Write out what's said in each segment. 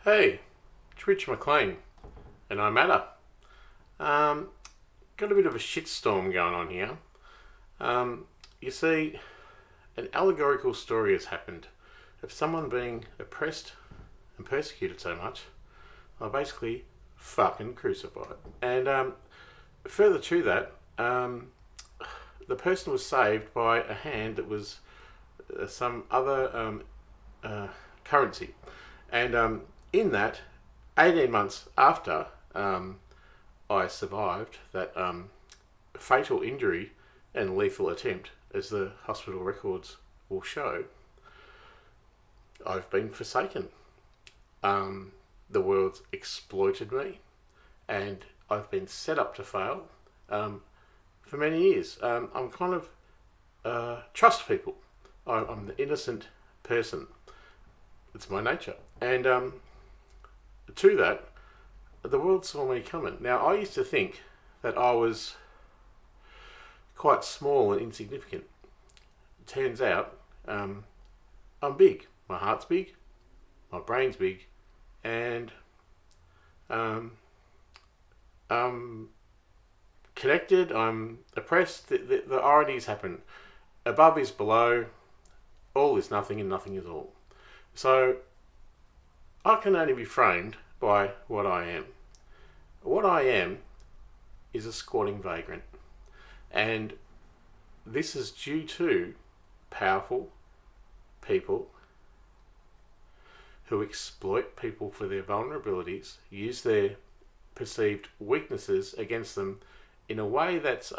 Hey, it's Rich McLean, and I matter. Got a bit of a shitstorm going on here. You see, an allegorical story has happened of someone being oppressed and persecuted so much, are basically fucking crucified. And further to that, the person was saved by a hand that was some other currency. And in that, 18 months after I survived that fatal injury and lethal attempt, as the hospital records will show, I've been forsaken. The world's exploited me, and I've been set up to fail for many years. I'm kind of trust people. I'm the innocent person. It's my nature. And to that, the world saw me coming. Now, I used to think that I was quite small and insignificant. Turns out, I'm big. My heart's big, my brain's big, and I'm connected, I'm oppressed. The ironies happen. Above is below, all is nothing and nothing is all. So, I can only be framed by what I am. What I am is a squatting vagrant. And this is due to powerful people who exploit people for their vulnerabilities, use their perceived weaknesses against them in a way that's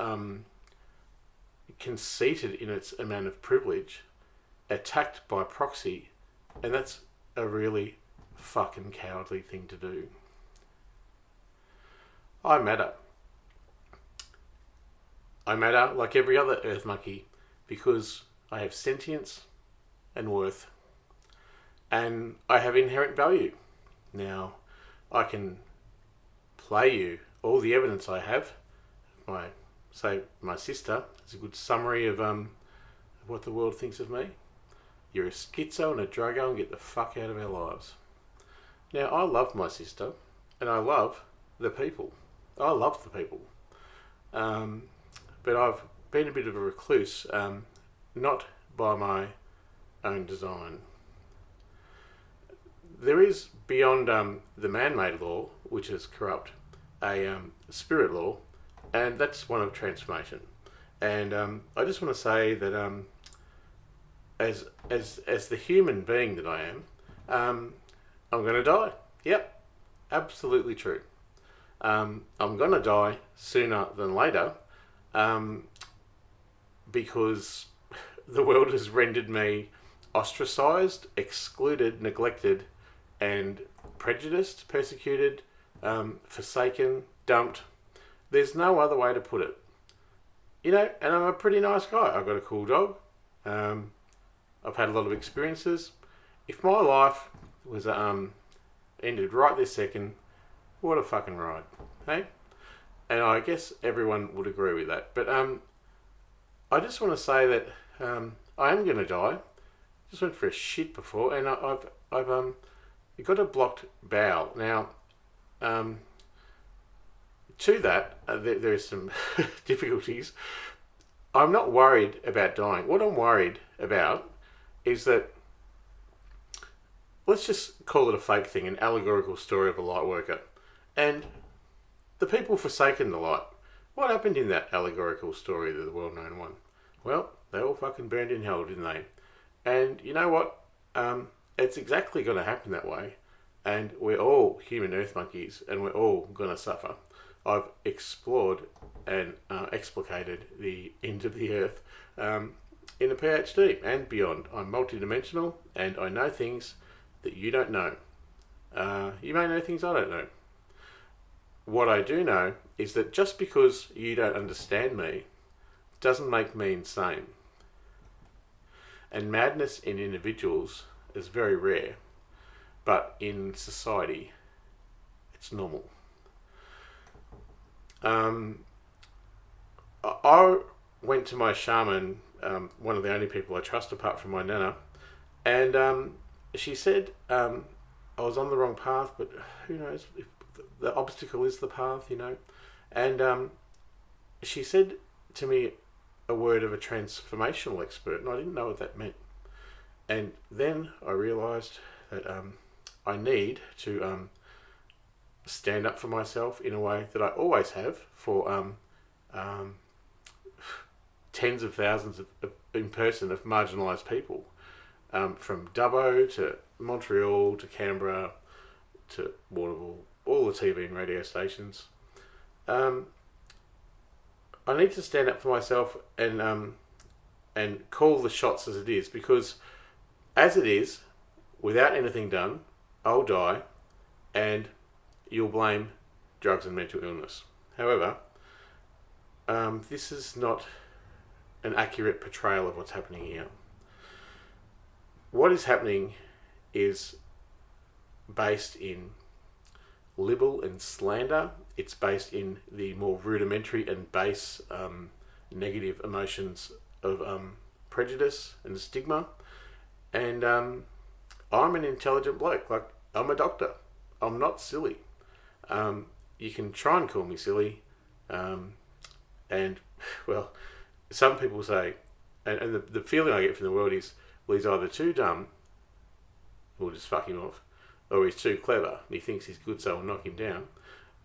conceited in its amount of privilege, attacked by proxy, and that's a really fucking cowardly thing to do. I matter. I matter like every other earth monkey because I have sentience and worth, and I have inherent value. Now, I can play you all the evidence I have. My sister is a good summary of what the world thinks of me. You're a schizo and a druggo and get the fuck out of our lives. Now, I love my sister, and I love the people. I love the people. But I've been a bit of a recluse, not by my own design. There is, beyond the man-made law, which is corrupt, a spirit law, and that's one of transformation. And I just want to say that as the human being that I am, I'm going to die. Yep, absolutely true. I'm going to die sooner than later because the world has rendered me ostracised, excluded, neglected, and prejudiced, persecuted, forsaken, dumped. There's no other way to put it. You know, and I'm a pretty nice guy. I've got a cool dog. I've had a lot of experiences. If my life was ended right this second, what a fucking ride, hey? And I guess everyone would agree with that. But I just want to say that I am going to die. Just went for a shit before, and I've got a blocked bowel. Now, to that, there is some difficulties. I'm not worried about dying. What I'm worried about is that, let's just call it a fake thing, an allegorical story of a light worker. And the people forsaken the light. What happened in that allegorical story, the well-known one? Well, they all fucking burned in hell, didn't they? And you know what? It's exactly going to happen that way. And we're all human earth monkeys, and we're all going to suffer. I've explored and explicated the end of the earth in a PhD and beyond. I'm multidimensional, and I know things that you don't know. You may know things I don't know. What I do know is that just because you don't understand me doesn't make me insane. And madness in individuals is very rare, but in society, it's normal. I went to my shaman, one of the only people I trust apart from my nana, and she said, I was on the wrong path, but who knows? If the obstacle is the path, you know. And she said to me a word of a transformational expert, and I didn't know what that meant. And then I realised that I need to stand up for myself in a way that I always have for tens of thousands of in person of marginalised people, from Dubbo to Montreal to Canberra to Waterville, all the TV and radio stations. I need to stand up for myself and call the shots as it is, because as it is, without anything done, I'll die and you'll blame drugs and mental illness. However, this is not an accurate portrayal of what's happening here. What is happening is based in libel and slander. It's based in the more rudimentary and base negative emotions of prejudice and stigma. And I'm an intelligent bloke. Like, I'm a doctor. I'm not silly. You can try and call me silly. And, well, some people say, and the feeling I get from the world is, well, he's either too dumb, we'll just fuck him off, or he's too clever and he thinks he's good, so we'll knock him down,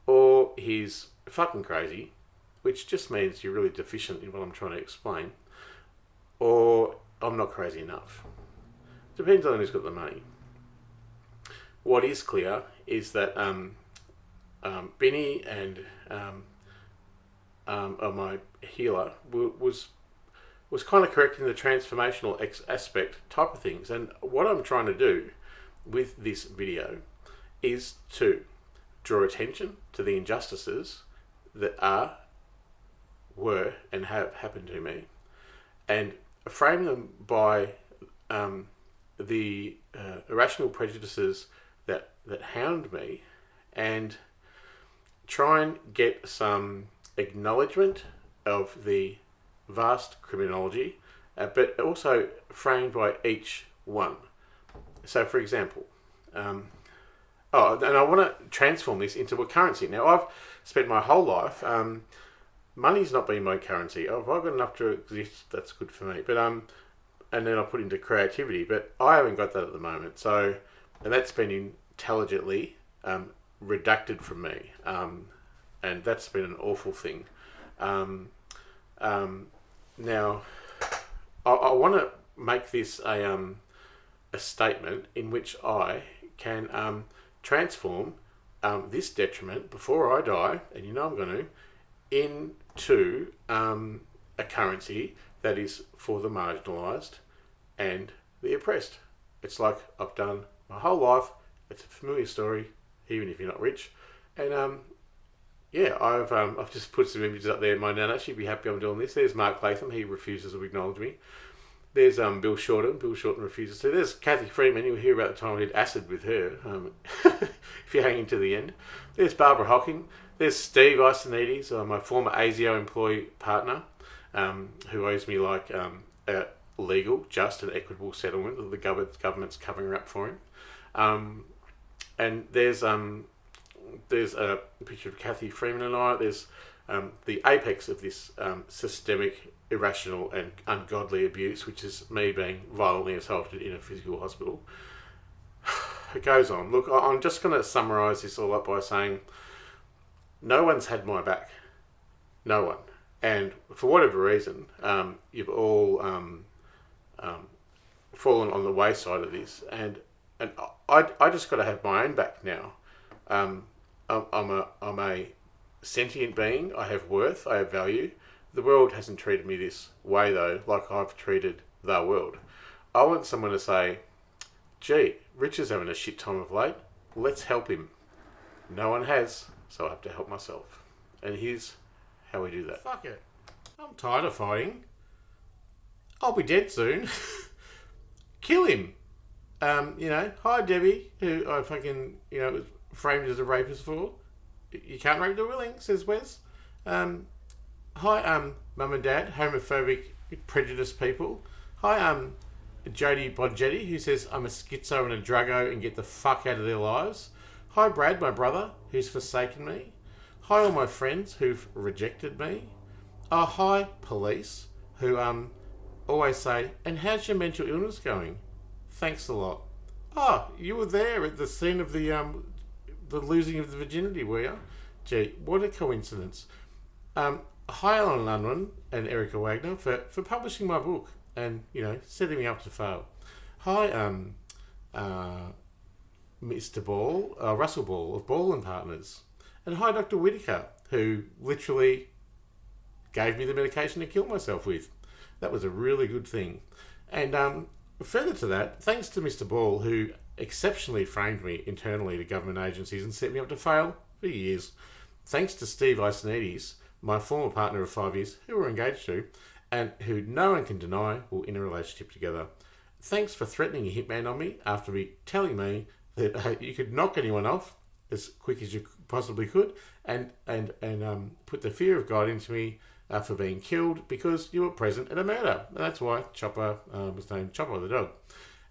or he's fucking crazy, which just means you're really deficient in what I'm trying to explain, or I'm not crazy enough. Depends on who's got the money. What is clear is that Benny and my healer was kind of correcting the transformational aspect type of things. And what I'm trying to do with this video is to draw attention to the injustices that were and have happened to me, and frame them by the irrational prejudices that hound me, and try and get some acknowledgement of the vast criminology, but also framed by each one. So, for example, and I want to transform this into a currency. Now, I've spent my whole life, money's not been my currency. If I've got enough to exist, that's good for me. But and then I put into creativity, but I haven't got that at the moment. So, and that's been intelligently reducted from me, and that's been an awful thing. Now, I want to make this a statement in which I can transform this detriment before I die, and you know I'm going to, into a currency that is for the marginalised and the oppressed. It's like I've done my whole life. It's a familiar story, even if you're not rich. And yeah, I've just put some images up there. My nana, she'd be happy I'm doing this. There's Mark Latham. He refuses to acknowledge me. There's Bill Shorten. Bill Shorten refuses to. There's Kathy Freeman. You'll hear about the time I did acid with her, if you're hanging to the end. There's Barbara Hocking. There's Steve Isonides, my former ASIO employee partner, who owes me like a legal, just and equitable settlement that the government's covering up for him. And there's a picture of Kathy Freeman and I. There's the apex of this systemic, irrational and ungodly abuse, which is me being violently assaulted in a physical hospital. It goes on. Look, I'm just going to summarise this all up by saying no one's had my back. No one. And for whatever reason, you've all fallen on the wayside of this. And I just got to have my own back now. I'm a sentient being. I have worth. I have value. The world hasn't treated me this way, though, like I've treated the world. I want someone to say, gee, Rich is having a shit time of late. Let's help him. No one has, so I have to help myself. And here's how we do that. Fuck it. I'm tired of fighting. I'll be dead soon. Kill him. Hi Debbie, who I fucking, was framed as a rapist for. You can't rape the willing, says Wes. Hi, Mum and Dad, homophobic, prejudiced people. Hi, Jody Bongetti, who says, I'm a schizo and a druggo and get the fuck out of their lives. Hi, Brad, my brother, who's forsaken me. Hi, all my friends who've rejected me. Hi, police, who always say, and how's your mental illness going? Thanks a lot. You were there at the scene of the losing of the virginity, were you? Gee, what a coincidence. Hi, Alan Unwin and Erica Wagner for publishing my book and, setting me up to fail. Hi, Mr. Ball, Russell Ball of Ball and Partners. And hi, Dr. Whitaker, who literally gave me the medication to kill myself with. That was a really good thing. And further to that, thanks to Mr. Ball, who exceptionally framed me internally to government agencies and set me up to fail for years. Thanks to Steve Isonides, my former partner of 5 years, who we're engaged to, and who no one can deny we're in a relationship together. Thanks for threatening a hitman on me after telling me that you could knock anyone off as quick as you possibly could and put the fear of God into me for being killed because you were present at a murder. And that's why Chopper was named Chopper the dog.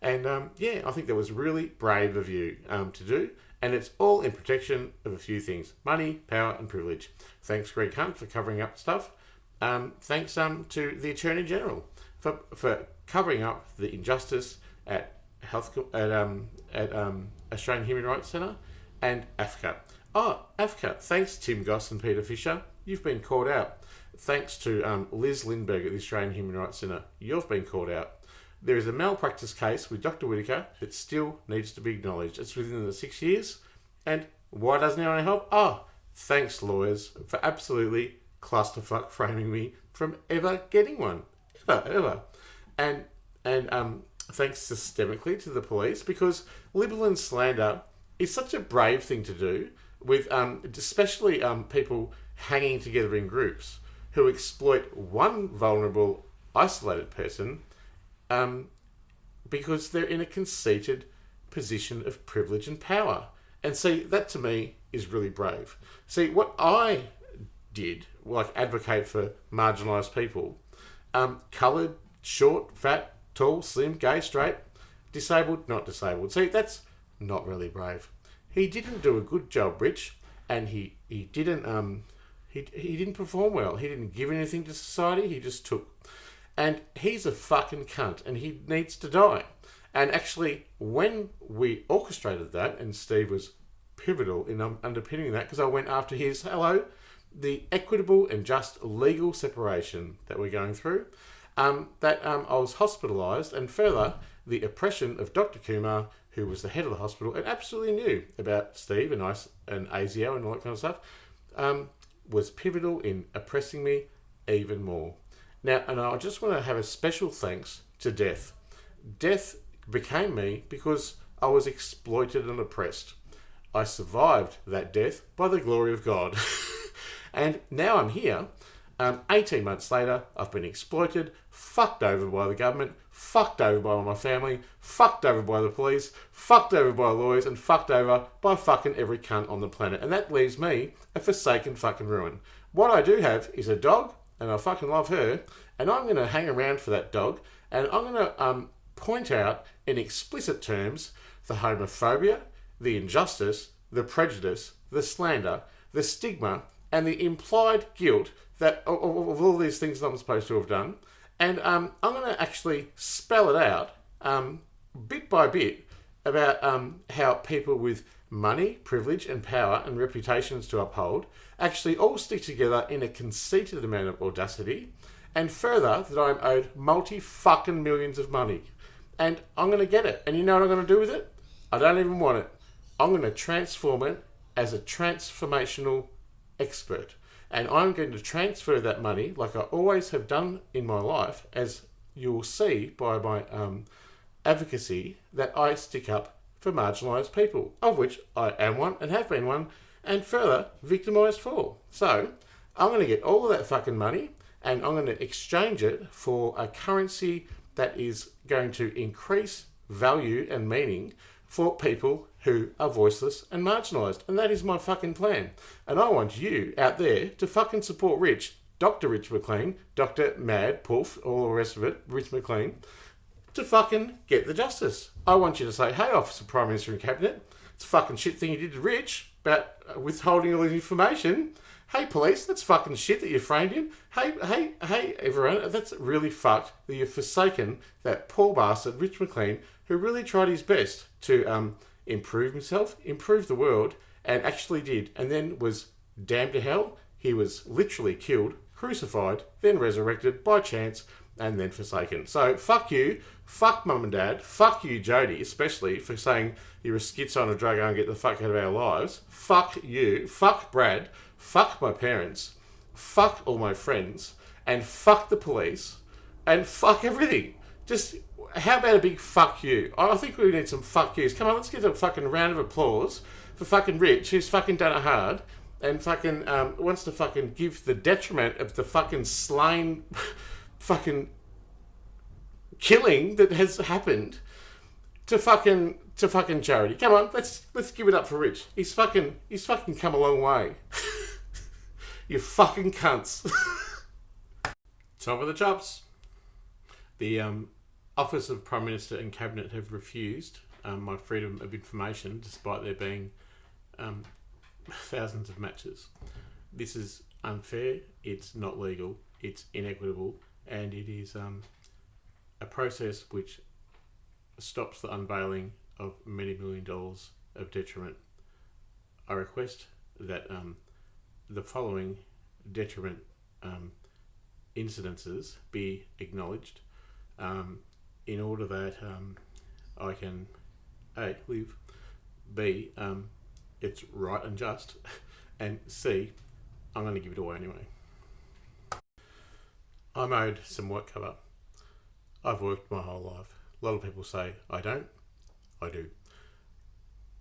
And I think that was really brave of you to do. And it's all in protection of a few things: money, power, and privilege. Thanks, Greg Hunt, for covering up stuff. Thanks to the Attorney General for covering up the injustice at Australian Human Rights Centre and AFCA. AFCA, thanks Tim Goss and Peter Fisher, you've been called out. Thanks to Liz Lindbergh at the Australian Human Rights Centre, you've been called out. There is a malpractice case with Dr. Whitaker that still needs to be acknowledged. It's within the 6 years. And why doesn't anyone help? Thanks, lawyers, for absolutely clusterfuck framing me from ever getting one. Ever. And thanks systemically to the police, because libel and slander is such a brave thing to do with especially people hanging together in groups who exploit one vulnerable, isolated person because they're in a conceited position of privilege and power. And see, that to me is really brave. See, what I did, advocate for marginalised people, coloured, short, fat, tall, slim, gay, straight, disabled, not disabled. See, that's not really brave. He didn't do a good job, Rich, and he didn't he didn't perform well. He didn't give anything to society. He just took. And he's a fucking cunt, and he needs to die. And actually, when we orchestrated that, and Steve was pivotal in underpinning that, because I went after the equitable and just legal separation that we're going through, I was hospitalised, and further, the oppression of Dr. Kumar, who was the head of the hospital and absolutely knew about Steve and ASIO and all that kind of stuff, was pivotal in oppressing me even more. Now, and I just want to have a special thanks to Death. Death became me because I was exploited and oppressed. I survived that death by the glory of God. And now I'm here. 18 months later, I've been exploited, fucked over by the government, fucked over by my family, fucked over by the police, fucked over by lawyers, and fucked over by fucking every cunt on the planet. And that leaves me a forsaken fucking ruin. What I do have is a dog, and I fucking love her, and I'm going to hang around for that dog, and I'm going to point out in explicit terms the homophobia, the injustice, the prejudice, the slander, the stigma, and the implied guilt that of all these things that I'm supposed to have done. And I'm going to actually spell it out bit by bit about how people with money, privilege, and power and reputations to uphold actually all stick together in a conceited amount of audacity, and further, that I'm owed multi-fucking millions of money. And I'm going to get it. And you know what I'm going to do with it? I don't even want it. I'm going to transform it as a transformational expert. And I'm going to transfer that money, like I always have done in my life, as you will see by my advocacy, that I stick up for marginalised people, of which I am one and have been one, and further victimised for. So I'm going to get all of that fucking money, and I'm going to exchange it for a currency that is going to increase value and meaning for people who are voiceless and marginalised. And that is my fucking plan. And I want you out there to fucking support Rich, Dr. Rich McLean, Dr. Mad, Poof, all the rest of it, Rich McLean, to fucking get the justice. I want you to say, hey, Officer Prime Minister and Cabinet, it's a fucking shit thing you did to Rich about withholding all the information. Hey, police, that's fucking shit that you framed him. Hey, everyone, that's really fucked that you've forsaken that poor bastard, Rich McLean, who really tried his best to improve himself, improve the world, and actually did, and then was damned to hell. He was literally killed, crucified, then resurrected by chance, and then forsaken. So, fuck you, fuck Mum and Dad, fuck you, Jodie, especially, for saying you're a schizo on a drug and get the fuck out of our lives. Fuck you, fuck Brad, fuck my parents, fuck all my friends, and fuck the police, and fuck everything. Just, how about a big fuck you? I think we need some fuck yous. Come on, let's get a fucking round of applause for fucking Rich, who's fucking done it hard, and fucking wants to fucking give the detriment of the fucking slain fucking killing that has happened to fucking charity. Come on, let's give it up for Rich. He's fucking come a long way. You fucking cunts. Top of the chops. The Office of Prime Minister and Cabinet have refused my freedom of information, despite there being thousands of matches. This is unfair. It's not legal. It's inequitable. And it is a process which stops the unveiling of many $1 million of detriment. I request that the following detriment incidences be acknowledged in order that I can A, live, B, it's right and just, and C, I'm going to give it away anyway. I'm owed some work cover. I've worked my whole life. A lot of people say I don't. I do.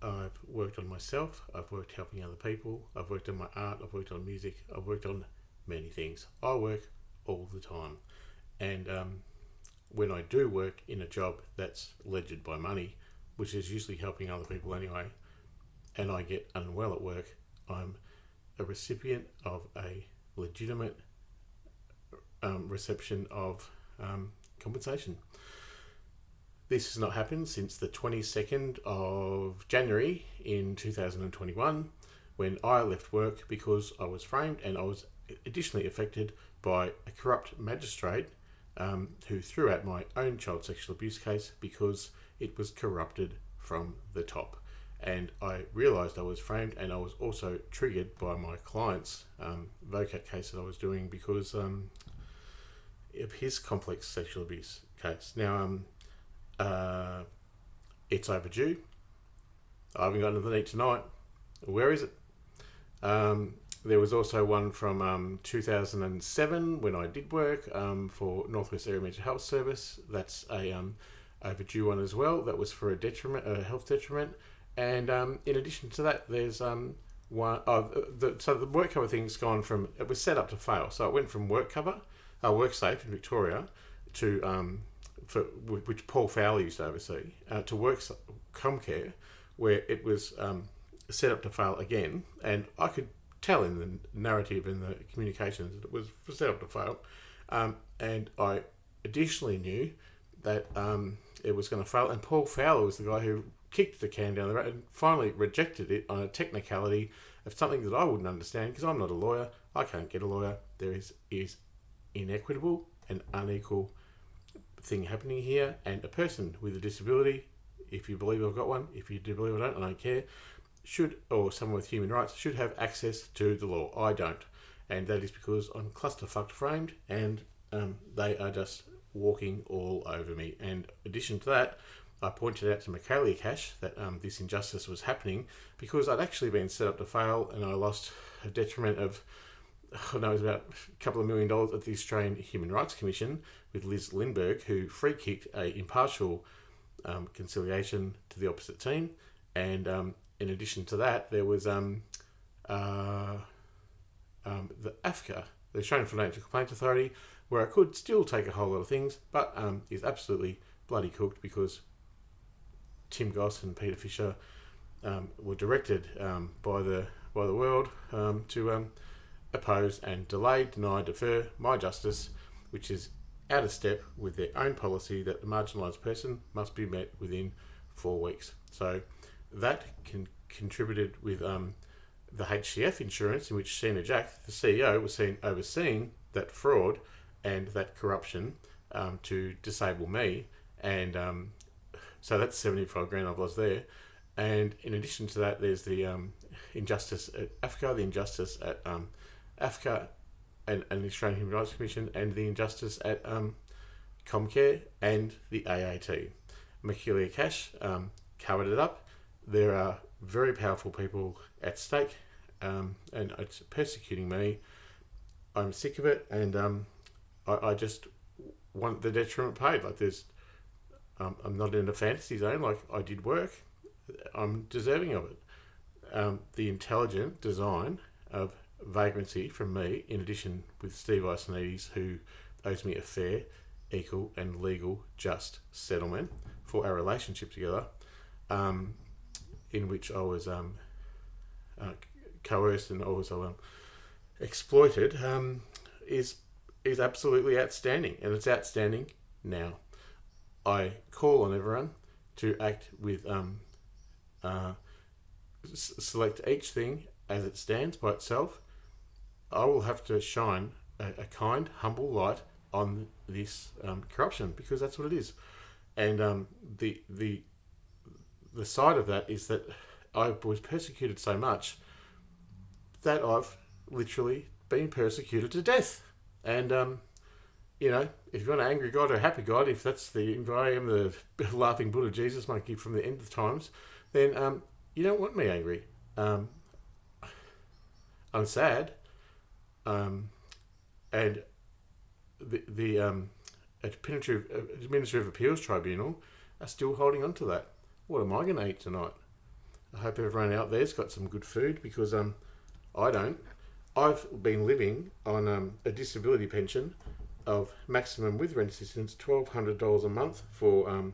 I've worked on myself. I've worked helping other people. I've worked on my art. I've worked on music. I've worked on many things. I work all the time. And when I do work in a job that's legied by money, which is usually helping other people anyway, and I get unwell at work, I'm a recipient of a legitimate reception of compensation. This has not happened since the 22nd of January in 2021, when I left work because I was framed, and I was additionally affected by a corrupt magistrate who threw out my own child sexual abuse case because it was corrupted from the top. And I realised I was framed, and I was also triggered by my client's VOCAT case that I was doing because of his complex sexual abuse case. Now, it's overdue. I haven't gotten to the need tonight. Where is it? There was also one from 2007 when I did work for Northwest Area Mental Health Service. That's a overdue one as well. That was for a health detriment. And in addition to that, there's so the work cover thing's gone from, it was set up to fail. So it went from WorkSafe in Victoria to which Paul Fowler used to oversee, to Comcare, where it was set up to fail again. And I could tell in the narrative and the communications that it was set up to fail. And I additionally knew that it was going to fail. And Paul Fowler was the guy who kicked the can down the road and finally rejected it on a technicality of something that I wouldn't understand because I'm not a lawyer. I can't get a lawyer. There is inequitable and unequal thing happening here, and a person with a disability, if you believe I've got one, if you do believe I don't care, should, or someone with human rights, should have access to the law. I don't, and that is because I'm clusterfucked framed, and they are just walking all over me. And in addition to that, I pointed out to Michaelia Cash that this injustice was happening because I'd actually been set up to fail, and I lost a detriment of, it was about a couple of $1 million at the Australian Human Rights Commission with Liz Lindbergh, who free-kicked a impartial conciliation to the opposite team. And in addition to that, there was the AFCA, the Australian Financial Complaints Authority, where I could still take a whole lot of things, but is absolutely bloody cooked because Tim Goss and Peter Fisher were directed by the world to oppose and delay, deny, defer my justice, which is out of step with their own policy that the marginalised person must be met within 4 weeks. So that contributed with the HCF insurance, in which Sheena Jack, the CEO, was seen overseeing that fraud and that corruption to disable me. And so that's 75 grand I've lost there. And in addition to that, there's the injustice at AFCA, the injustice at AFCA and the Australian Human Rights Commission, and the injustice at Comcare and the AAT. Makilia Cash covered it up. There are very powerful people at stake, and it's persecuting me. I'm sick of it, and I just want the detriment paid. Like, there's, I'm not in a fantasy zone. Like, I did work. I'm deserving of it. The intelligent design of vagrancy from me, in addition with Steve Isonides, who owes me a fair, equal and legal just settlement for our relationship together, in which I was coerced and also exploited, is absolutely outstanding, and it's outstanding now. I call on everyone to act with select each thing as it stands by itself. I will have to shine a kind, humble light on this corruption, because that's what it is. And the side of that is that I was persecuted so much that I've literally been persecuted to death. And you know, if you want an angry God or a happy God, if I am the laughing Buddha Jesus monkey from the end of times, then you don't want me angry. I'm sad. And the Administrative Appeals Tribunal are still holding on to that. What am I going to eat tonight? I hope everyone out there's got some good food, because I don't. I've been living on a disability pension of maximum with rent assistance, $1,200 a month for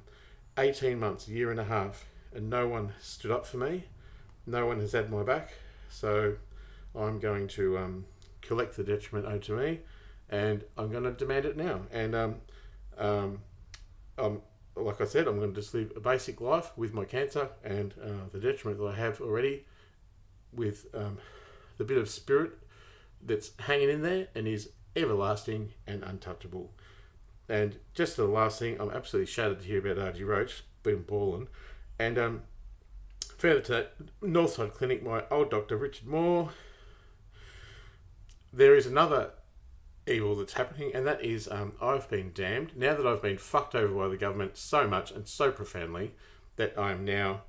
18 months, a year and a half, and no one stood up for me. No one has had my back, so I'm going to collect the detriment owed to me, and I'm going to demand it now. And like I said, I'm going to just live a basic life with my cancer and the detriment that I have already, with the bit of spirit that's hanging in there and is everlasting and untouchable. And just the last thing, I'm absolutely shattered to hear about RG Roach, been balling. And further to that, Northside Clinic, my old doctor, Richard Moore, there is another evil that's happening, and that is I've been damned. Now that I've been fucked over by the government so much and so profoundly, that I'm now,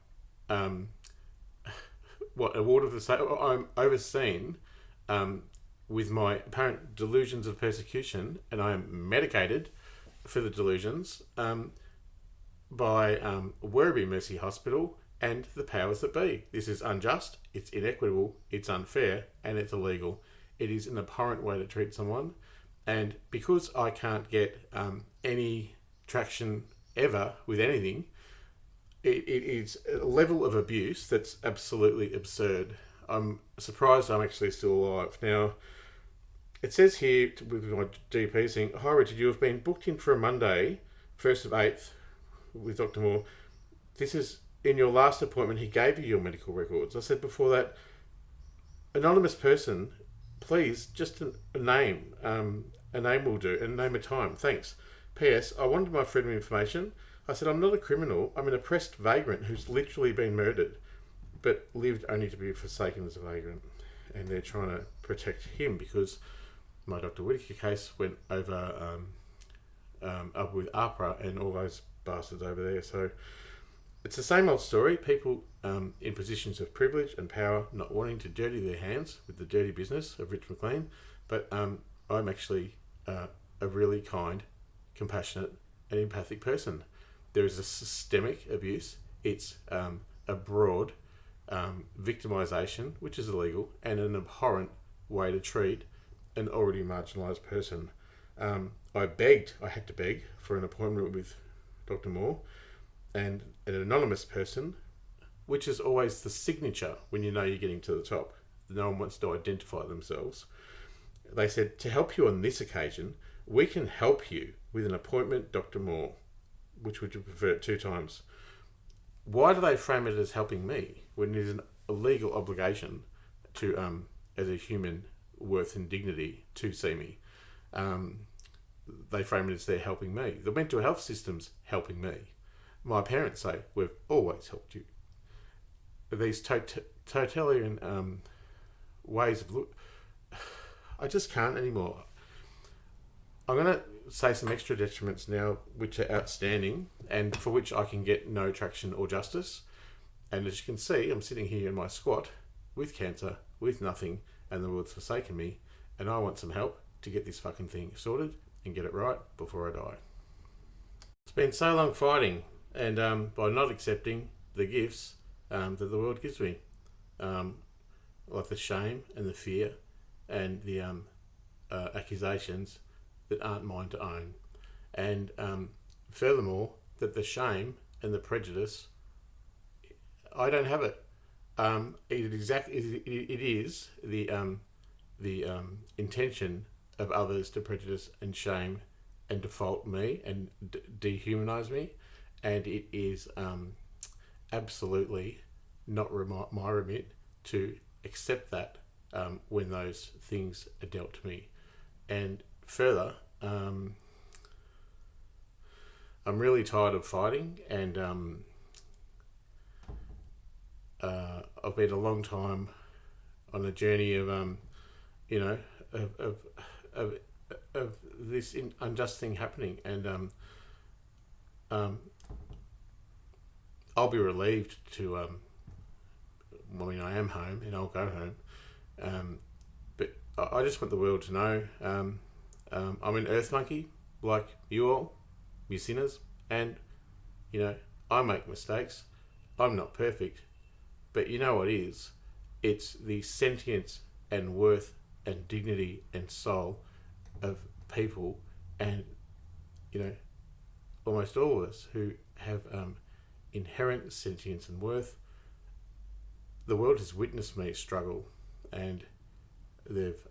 I'm overseen with my apparent delusions of persecution, and I am medicated for the delusions by Werribee Mercy Hospital and the powers that be. This is unjust, it's inequitable, it's unfair, and it's illegal. It is an abhorrent way to treat someone, and because I can't get any traction ever with anything, it is a level of abuse that's absolutely absurd. I'm surprised I'm actually still alive. Now, it says here with my GP saying, "Hi Richard, you have been booked in for a Monday, 1st of 8th, with Dr. Moore. This is in your last appointment, he gave you your medical records." I said before that, anonymous person, please, just a name. A name will do, and name a time. Thanks. P.S. I wanted my freedom of information. I said, I'm not a criminal. I'm an oppressed vagrant who's literally been murdered, but lived only to be forsaken as a vagrant. And they're trying to protect him because my Dr. Whittaker case went over up with APRA and all those bastards over there. So it's the same old story. People in positions of privilege and power not wanting to dirty their hands with the dirty business of Rich McLean. But I'm actually a really kind, compassionate and empathic person. There is a systemic abuse. It's a broad victimisation, which is illegal, and an abhorrent way to treat an already marginalised person. I had to beg for an appointment with Dr. Moore, and an anonymous person, which is always the signature when you know you're getting to the top. No one wants to identify themselves. They said, to help you on this occasion, We can help you with an appointment, Dr. Moore. Which would you prefer 2 times? Why do they frame it as helping me when it is a legal obligation to, as a human worth and dignity, to see me? They frame it as they're helping me. The mental health system's helping me. My parents say, we've always helped you. These totalitarian ways of look, I just can't anymore. I'm going to say some extra detriments now, which are outstanding and for which I can get no traction or justice. And as you can see, I'm sitting here in my squat with cancer, with nothing, and the world's forsaken me. And I want some help to get this fucking thing sorted and get it right before I die. It's been so long fighting, and by not accepting the gifts that the world gives me, like the shame and the fear and the accusations that aren't mine to own, and furthermore, that the shame and the prejudice, I don't have it. It is the intention of others to prejudice and shame and default me and dehumanize me, and it is absolutely not my remit to accept that when those things are dealt to me. And further, I'm really tired of fighting, and I've been a long time on a journey of of this unjust thing happening, and I'll be relieved to I am home and I'll go home, but I just want the world to know I'm an earth monkey like you all, you sinners, and I make mistakes. I'm not perfect, but you know what is? It's the sentience and worth and dignity and soul of people, and almost all of us who have inherent sentience and worth. The world has witnessed me struggle, and they've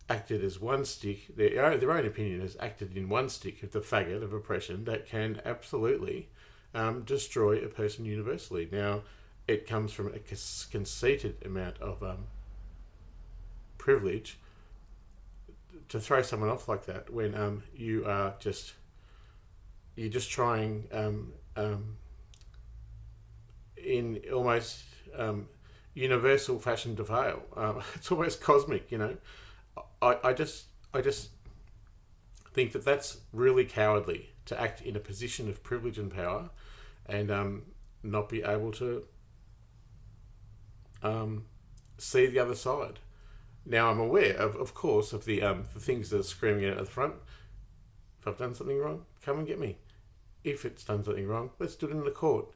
acted as one stick. Their own opinion has acted in one stick of the faggot of oppression that can absolutely destroy a person universally. Now, it comes from a conceited amount of privilege to throw someone off like that when you're just trying in almost universal fashion to fail. It's almost cosmic, I just think that that's really cowardly, to act in a position of privilege and power and not be able to see the other side. Now, I'm aware of course, of the things that are screaming out at the front. If I've done something wrong, come and get me. If it's done something wrong, let's do it in the court.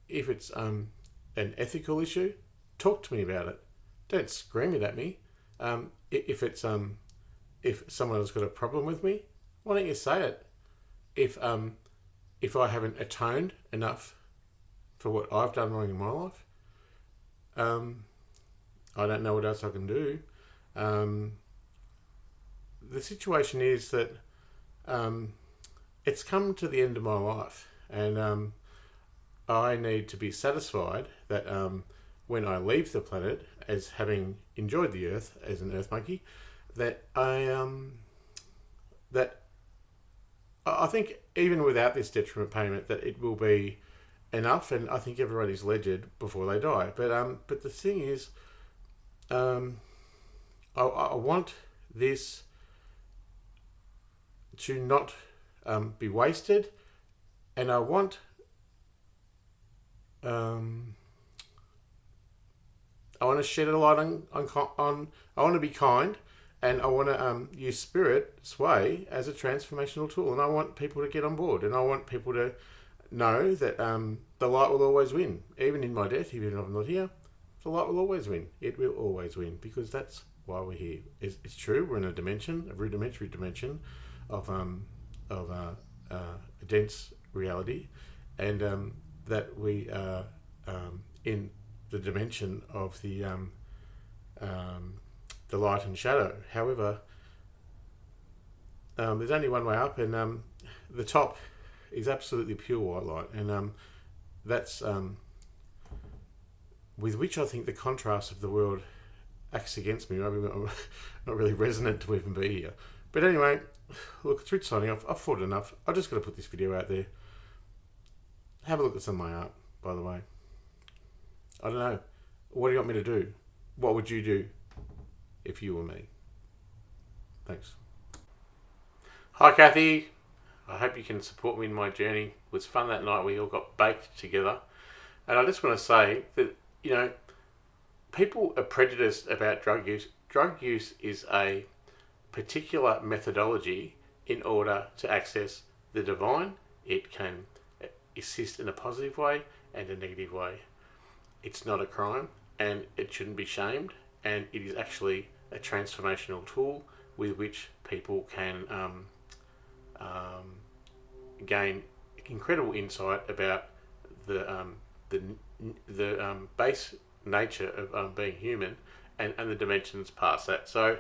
If it's an ethical issue, talk to me about it. Don't scream it at me. If it's if someone has got a problem with me, why don't you say it? If I haven't atoned enough for what I've done wrong in my life, I don't know what else I can do. The situation is that it's come to the end of my life, and I need to be satisfied that when I leave the planet, as having enjoyed the earth as an earth monkey, that I think even without this detriment payment, that it will be enough, and I think everyone is ledgered before they die. But the thing is, I want this to not be wasted, and I want to shed a light on I want to be kind, and I want to use spirit sway as a transformational tool, and I want people to get on board, and I want people to know that the light will always win, even in my death, even if I'm not here. The light will always win. It will always win, because that's why we're here. It's true. We're in a rudimentary dimension of a dense reality, and that we are in the dimension of the light and shadow. However, there's only one way up, and the top is absolutely pure white light, and that's with which I think the contrast of the world acts against me. Maybe I'm not really resonant to even be here. But anyway, look, through signing off, I've thought enough. I just got to put this video out there. Have a look at some of my art, by the way. I don't know. What do you want me to do? What would you do if you were me? Thanks. Hi, Kathy. I hope you can support me in my journey. It was fun that night. We all got baked together. And I just want to say that, you know, people are prejudiced about drug use. Drug use is a particular methodology in order to access the divine. It can assist in a positive way and a negative way. It's not a crime, and it shouldn't be shamed, and it is actually a transformational tool with which people can gain incredible insight about the base nature of being human, and the dimensions past that. So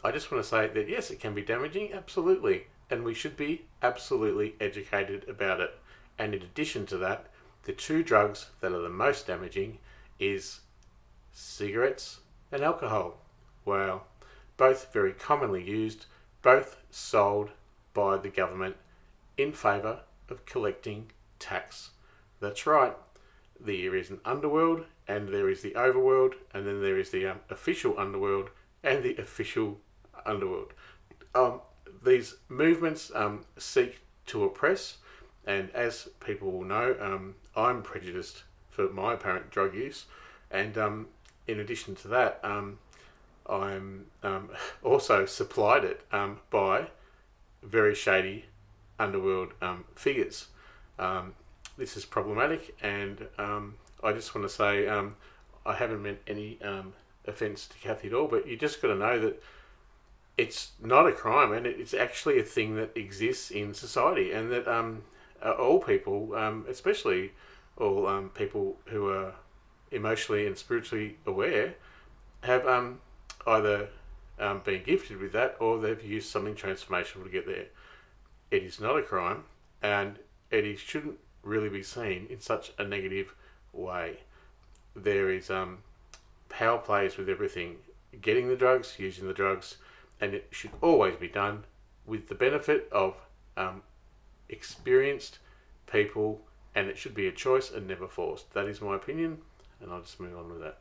I just want to say that yes, it can be damaging, absolutely, and we should be absolutely educated about it. And in addition to that, the two drugs that are the most damaging is cigarettes and alcohol. Well, both very commonly used, both sold by the government in favour of collecting tax. That's right. There is an underworld, and there is the overworld, and then there is the official underworld and the official underworld. These movements seek to oppress, and as people will know, I'm prejudiced for my apparent drug use, and in addition to that, I'm also supplied it by very shady underworld figures. This is problematic, and I just want to say I haven't meant any offence to Kathy at all, but you just got to know that it's not a crime, and it's actually a thing that exists in society, and that all people, especially all people who are emotionally and spiritually aware, have either been gifted with that, or they've used something transformational to get there. It is not a crime, and shouldn't really be seen in such a negative way. There is power plays with everything, getting the drugs, using the drugs, and it should always be done with the benefit of experienced people, and it should be a choice and never forced. That is my opinion, and I'll just move on with that.